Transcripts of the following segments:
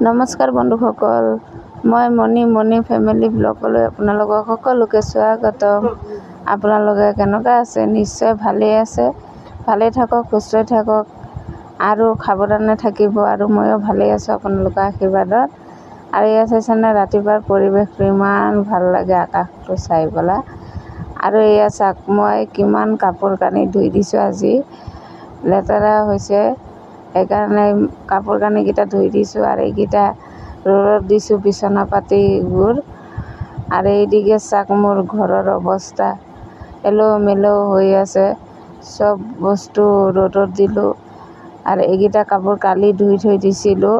নমস্কাৰ বন্ধুসকল, মই মণি ফেমিলি ব্লগলৈ আপোনালোকক সকলোকে স্বাগতম। আপোনালোকে কেনেকুৱা আছে? নিশ্চয় ভালেই আছে। ভালেই থাকক, সুস্থ থাকক আৰু সাৱধানে থাকিব। আৰু ময়ো ভালেই আছোঁ আপোনালোকৰ আশীৰ্বাদত। আৰু এয়া চাইছেনে, ৰাতিপুৱাৰ পৰিৱেশটো ইমান ভাল লাগে, আকাশটো চাই পেলাই। আৰু এয়া চাওক, মই কিমান কাপোৰ কানি ধুই দিছোঁ আজি, লেতেৰা হৈছে সেইকাৰণে কাপোৰ কানিকেইটা ধুই দিছোঁ। আৰু এইকেইটা ৰ'দত দিছোঁ, বিচনা পাতিবোৰ। আৰু এইদিকে চাওক, মোৰ ঘৰৰ অৱস্থা এলোমেলো হৈ আছে, চব বস্তু ৰ'দত দিলোঁ। আৰু এইকেইটা কাপোৰ কালি ধুই থৈ দিছিলোঁ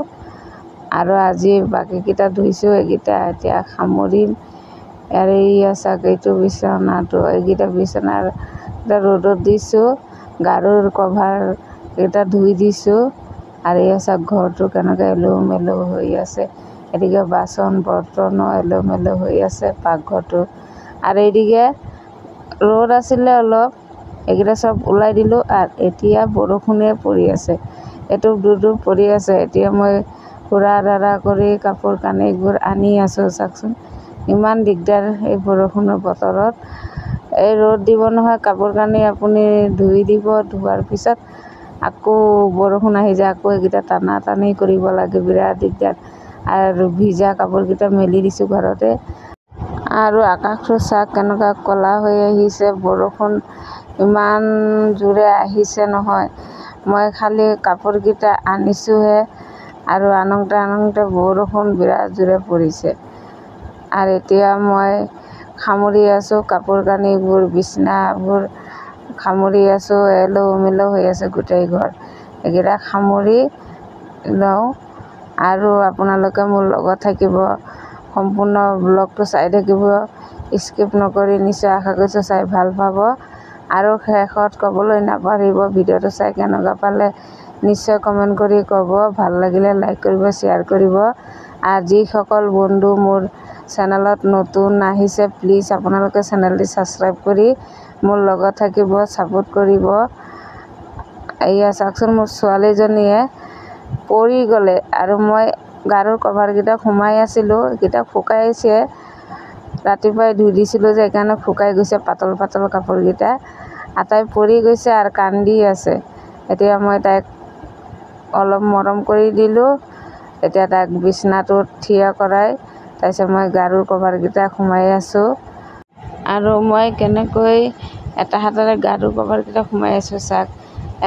আৰু আজি বাকীকেইটা ধুইছোঁ, এইকেইটা এতিয়া সামৰিম। আৰু এইয়া চাওক, এইটো বিচনাটো, এইকেইটা বিচনাৰ ৰ'দত দিছোঁ, গাৰুৰ কভাৰকেইটা ধুই দিছোঁ। আৰু এয়া চাওক, ঘৰটো কেনেকৈ এলোমেলো হৈ আছে। এদিকে বাচন বৰ্তনো এলোমেলো হৈ আছে, পাকঘৰটো। আৰু এইদিকে ৰ'দ আছিলে অলপ, এইকেইটা চব ওলাই দিলোঁ। আৰু এতিয়া বৰষুণে পৰি আছে, এটুপ দুটুপ পৰি আছে। এতিয়া মই হুৰা কৰি কাপোৰ কানিবোৰ আনি আছোঁ। চাওকচোন, ইমান দিগদাৰ এই বৰষুণৰ বতৰত। এই ৰ'দ দিব নহয়, কাপোৰ কানি আপুনি ধুই দিব, ধোৱাৰ পিছত আকৌ বৰষুণ আহি যায়, আকৌ এইকেইটা টানি কৰিব লাগে, বিৰাট দিগদাৰ। আৰু ভিজা কাপোৰকেইটা মেলি দিছোঁ ঘৰতে। আৰু আকাশটো চাওক কেনেকুৱা ক'লা হৈ আহিছে, বৰষুণ ইমান জোৰে আহিছে নহয়। মই খালি কাপোৰকেইটা আনিছোঁহে, আৰু আনোতে বৰষুণ বিৰাট জোৰে পৰিছে। আৰু এতিয়া মই সামৰি আছোঁ কাপোৰ কানিবোৰ, বিচনাবোৰ সামৰি আছোঁ, এলোমেলো হৈ আছে গোটেই ঘৰ। এইকেইটা সামৰি লওঁ। আৰু আপোনালোকে মোৰ লগত থাকিব, সম্পূৰ্ণ ব্লগটো চাই থাকিব, স্কিপ নকৰি। নিশ্চয় আশা কৰিছোঁ চাই ভাল পাব। আৰু শেষত ক'বলৈ নাপাহৰিব, ভিডিঅ'টো চাই কেনেকুৱা পালে নিশ্চয় কমেণ্ট কৰি ক'ব। ভাল লাগিলে লাইক কৰিব, শ্বেয়াৰ কৰিব। আৰু যিসকল বন্ধু মোৰ চেনেলত নতুন আহিছে, প্লিজ আপোনালোকে চেনেলটি ছাবস্ক্ৰাইব কৰি মোৰ লগত থাকিব, ছাপোৰ্ট কৰিব। এয়া চাওকচোন, মোৰ ছোৱালীজনীয়ে পৰি গ'লে, আৰু মই গাৰুৰ কভাৰকেইটা সোমাই আছিলোঁ, এইকেইটা শুকাইছে। ৰাতিপুৱাই ধুই দিছিলোঁ যে সেইকাৰণে শুকাই গৈছে, পাতল পাতল কাপোৰকেইটা। আটাই পৰি গৈছে আৰু কান্দি আছে। এতিয়া মই তাইক অলপ মৰম কৰি দিলোঁ। এতিয়া তাইক বিচনাটোত থিয় কৰাই, তাৰপিছত মই গাৰুৰ কভাৰকেইটা সোমাই আছোঁ। আৰু মই কেনেকৈ এটা হাতেৰে গাৰুৰ কভাৰকেইটা সোমাই আছোঁ চাওক,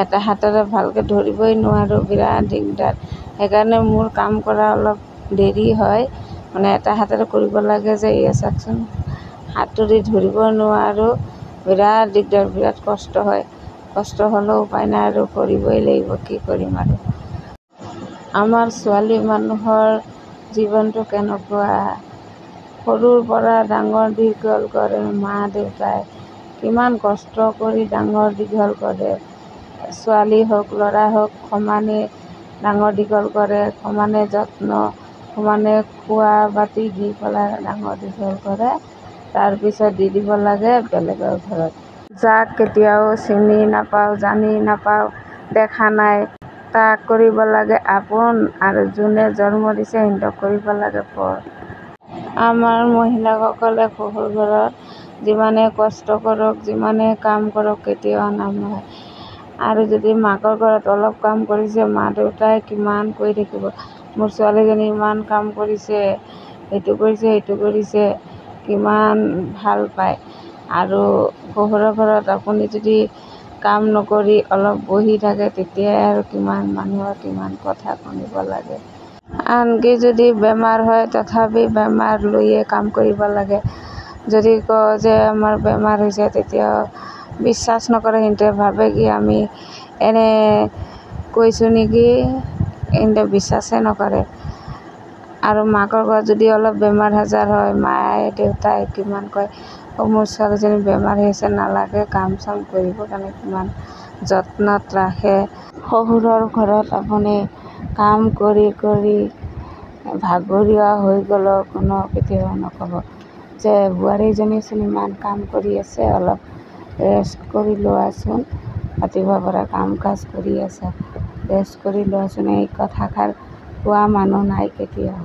এটা হাতেৰে ভালকৈ ধৰিবই নোৱাৰোঁ, বিৰাট দিগদাৰ। সেইকাৰণে মোৰ কাম কৰা অলপ দেৰি হয়, মানে এটা হাতেৰে কৰিব লাগে যে। এয়া চাওকচোন, হাতটো দি ধৰিব নোৱাৰোঁ, বিৰাট দিগদাৰ, বিৰাট কষ্ট হয়। কষ্ট হ'লেও উপায় নাই, আৰু কৰিবই লাগিব, কি কৰিম আৰু। আমাৰ ছোৱালী মানুহৰ জীৱনটো কেনেকুৱা, সৰুৰ পৰা ডাঙৰ দীঘল কৰে মা দেউতাই, কিমান কষ্ট কৰি ডাঙৰ দীঘল কৰে। ছোৱালী হওক ল'ৰা হওক সমানে ডাঙৰ দীঘল কৰে, সমানে যত্ন, সমানে খোৱা বাতি দি পেলাই ডাঙৰ দীঘল কৰে। তাৰপিছত দি দিব লাগে বেলেগৰ ঘৰত, যাক কেতিয়াও চিনি নাপাওঁ, জানি নাপাওঁ, দেখা নাই, তাক কৰিব লাগে আপোন। আৰু যোনে জন্ম দিছে সিহঁতক কৰিব লাগে পৰ। আমাৰ মহিলাসকলে শহুৰ ঘৰত যিমানে কষ্ট কৰক, যিমানে কাম কৰক, কেতিয়াও নাম নহয়। আৰু যদি মাকৰ ঘৰত অলপ কাম কৰিছে, মা দেউতাই কিমান কৰি থাকিব, মোৰ ছোৱালীজনী ইমান কাম কৰিছে, এইটো কৰিছে সেইটো কৰিছে, কিমান ভাল পায়। আৰু শহুৰৰ ঘৰত আপুনি যদি কাম নকৰি অলপ বহি থাকে, তেতিয়াই আৰু কিমান মানুহৰ কিমান কথা শুনিব লাগে। আনকি যদি বেমাৰ হয়, তথাপি বেমাৰ লৈয়ে কাম কৰিব লাগে। যদি কওঁ যে আমাৰ বেমাৰ হৈছে, তেতিয়াও বিশ্বাস নকৰে, সিহঁতে ভাবে কি আমি এনে কৈছোঁ নেকি, সিহঁতে বিশ্বাসেই নকৰে। আৰু মাকৰ ঘৰত যদি অলপ বেমাৰ আজাৰ হয়, মায়ে দেউতাই কিমান কয়, মোৰ ছোৱালীজনী বেমাৰ হৈছে, নালাগে কাম চাম কৰিবৰ কাৰণে, কিমান যত্নত ৰাখে। শহুৰৰ ঘৰত আপুনি কাম কৰি ভাগৰুৱা হৈ গ'লেও কোনো কেতিয়াও নক'ব যে বোৱাৰীজনীচোন ইমান কাম কৰি আছে, অলপ ৰেষ্ট কৰি লোৱাচোন, ৰাতিপুৱাৰ পৰা কাম কাজ কৰি আছা, ৰেষ্ট কৰি লোৱাচোন। এই কথাষাৰ পোৱা মানুহ নাই কেতিয়াও।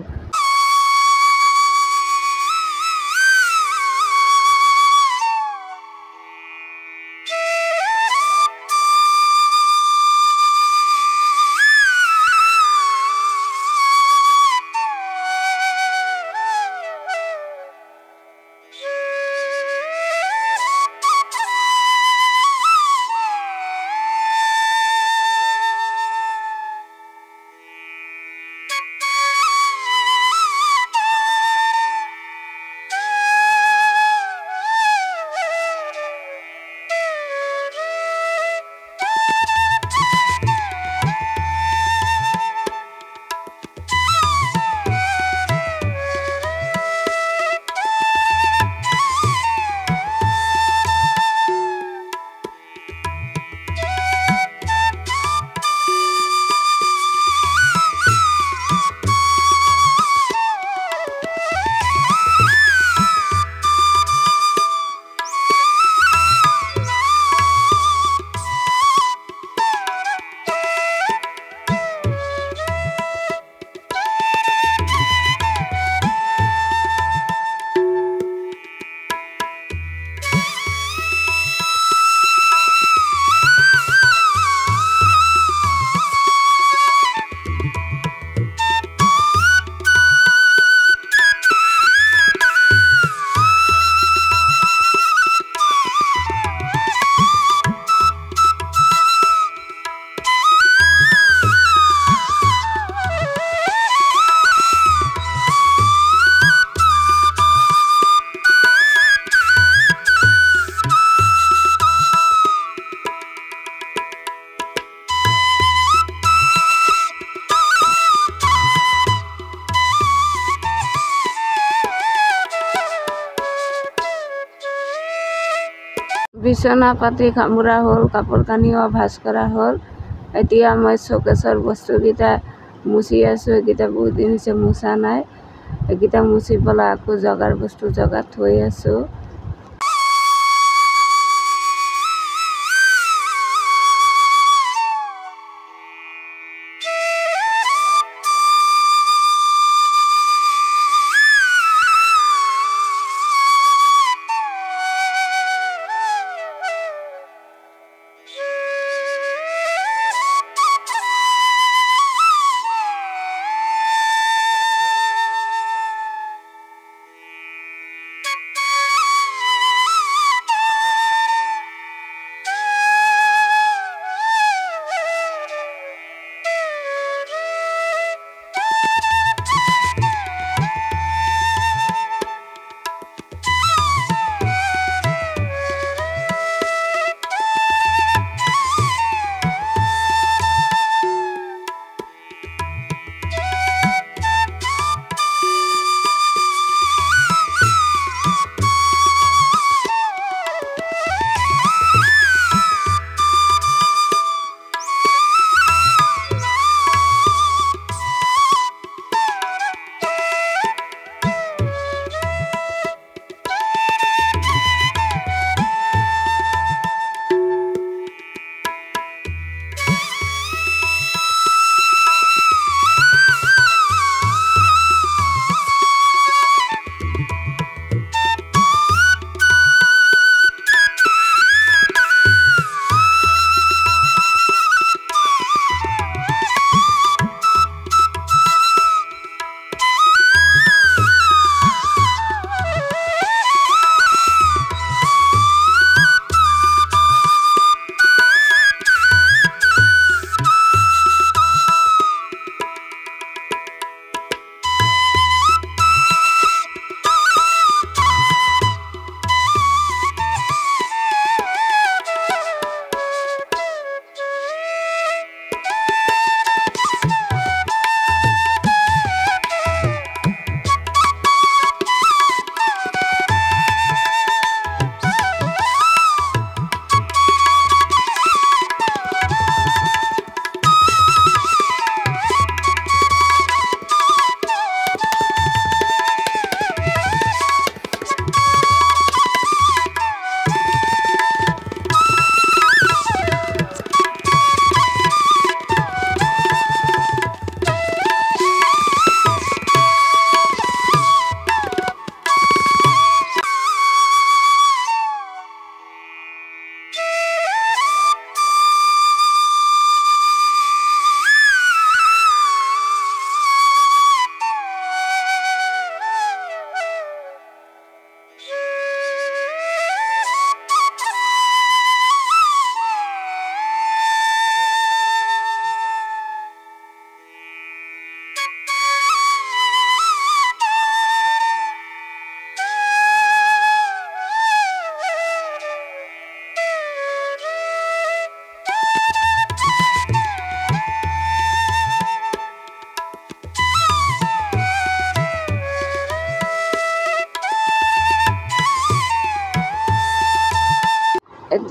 বিছনা পাতি কামোৰা হ'ল, কাপোৰ কানিও ভাঁজ কৰা হ'ল। এতিয়া মই চকেছৰ বস্তুকেইটা মুচি আছোঁ। এইকেইটা বহুত দিন হৈছে মোচা নাই। এইকেইটা মুচি পেলাই আকৌ জগাৰ বস্তু জগাত থৈ আছোঁ।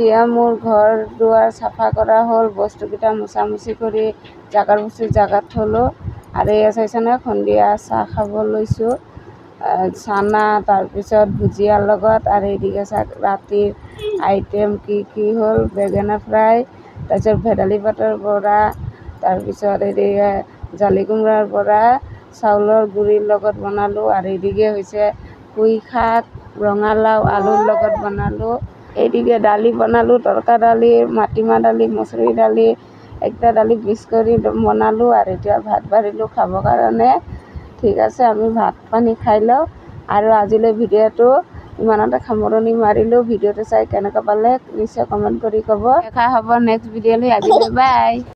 এতিয়া মোৰ ঘৰ দুৱাৰ চাফা কৰা হ'ল, বস্তুকেইটা মোচামুচি কৰি জাগাৰ বস্তু জাগাত থ'লোঁ। আৰু এয়া চাইছেনে সন্ধিয়া চাহ খাব লৈছোঁ, চানা তাৰপিছত ভুজিয়াৰ লগত। আৰু এইদিকে ৰাতিৰ আইটেম কি হ'ল, বেঙেনা ফ্ৰাই, তাৰপিছত ভেদাইলী পাতৰ বৰা, তাৰপিছত এইদিকে জালি কোমোৰাৰ বৰা চাউলৰ গুড়িৰ লগত বনালোঁ। আৰু এইদিকে হৈছে পুঁই শাক ৰঙালাও আলুৰ লগত বনালোঁ। এইদিকে দালি বনালোঁ, তৰকা দালি, মাটিমাহ দালি, মচুৰি দালি, একটা দালি মিক্স কৰি বনালোঁ। আৰু এতিয়া ভাত বাঢ়িলোঁ খাবৰ কাৰণে। ঠিক আছে, আমি ভাত পানী খাই লওঁ। আৰু আজিলৈ ভিডিঅ'টো ইমানতে সামৰণি মাৰিলোঁ। ভিডিঅ'টো চাই কেনেকুৱা পালে নিশ্চয় কমেণ্ট কৰি ক'ব। দেখা হ'ব নেক্সট ভিডিঅ'লৈ। আজিলৈ বাই।